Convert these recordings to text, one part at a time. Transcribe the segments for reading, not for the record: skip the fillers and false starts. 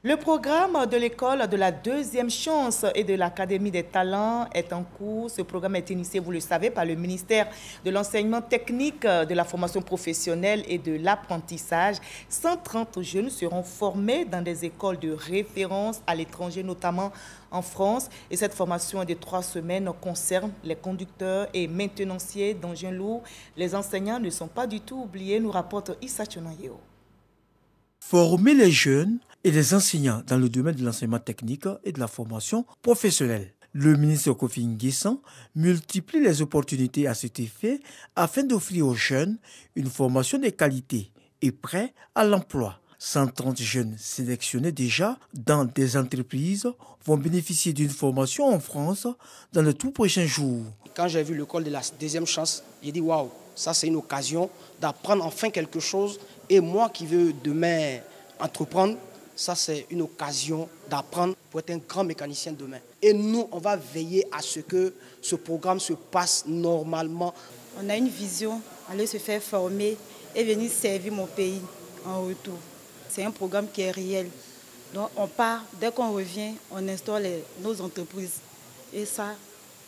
Le programme de l'école de la deuxième chance et de l'Académie des talents est en cours. Ce programme est initié, vous le savez, par le ministère de l'enseignement technique, de la formation professionnelle et de l'apprentissage. 130 jeunes seront formés dans des écoles de référence à l'étranger, notamment en France. Et cette formation de 3 semaines concerne les conducteurs et maintenanciers d'engins lourds. Les enseignants ne sont pas du tout oubliés, nous rapporte Issa Chonayeo. Former les jeunes et les enseignants dans le domaine de l'enseignement technique et de la formation professionnelle. Le ministre Kofi Nguessan multiplie les opportunités à cet effet afin d'offrir aux jeunes une formation de qualité et prêts à l'emploi. 130 jeunes sélectionnés déjà dans des entreprises vont bénéficier d'une formation en France dans les tout prochains jours. Quand j'ai vu l'école de la deuxième chance, j'ai dit waouh, ça c'est une occasion d'apprendre enfin quelque chose. Et moi qui veux demain entreprendre, ça c'est une occasion d'apprendre pour être un grand mécanicien demain. Et nous, on va veiller à ce que ce programme se passe normalement. On a une vision, aller se faire former et venir servir mon pays en retour. C'est un programme qui est réel. Donc on part, dès qu'on revient, on installe nos entreprises. Et ça,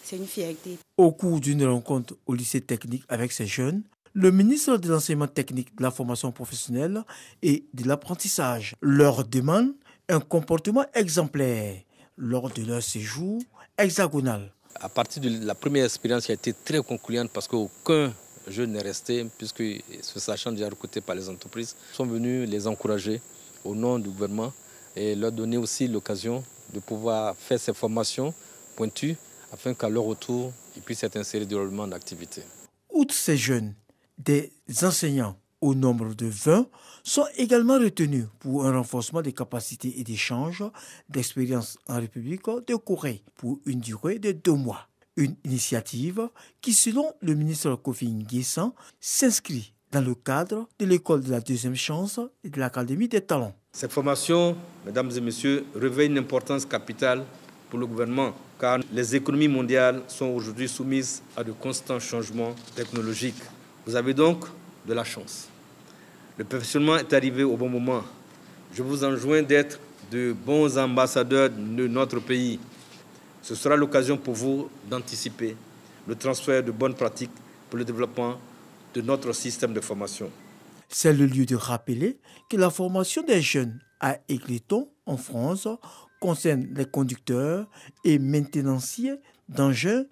c'est une fierté. Au cours d'une rencontre au lycée technique avec ces jeunes, le ministre de l'enseignement technique, de la formation professionnelle et de l'apprentissage leur demande un comportement exemplaire lors de leur séjour hexagonal. À partir de la première expérience qui a été très concluante parce qu'aucun jeune n'est resté, puisque se sachant déjà recrutés par les entreprises, sont venus les encourager au nom du gouvernement et leur donner aussi l'occasion de pouvoir faire ces formations pointues afin qu'à leur retour, ils puissent être insérés dans le développement d'activités. Outre ces jeunes, des enseignants au nombre de 20 sont également retenus pour un renforcement des capacités et d'échange d'expérience en République de Corée pour une durée de 2 mois. Une initiative qui, selon le ministre Kofi Nguessan, s'inscrit dans le cadre de l'école de la deuxième chance et de l'Académie des talents. Cette formation, mesdames et messieurs, revêt une importance capitale pour le gouvernement, car les économies mondiales sont aujourd'hui soumises à de constants changements technologiques. Vous avez donc de la chance. Le perfectionnement est arrivé au bon moment. Je vous enjoins d'être de bons ambassadeurs de notre pays. Ce sera l'occasion pour vous d'anticiper le transfert de bonnes pratiques pour le développement de notre système de formation. C'est le lieu de rappeler que la formation des jeunes à Égletons, en France, concerne les conducteurs et maintenanciers d'engins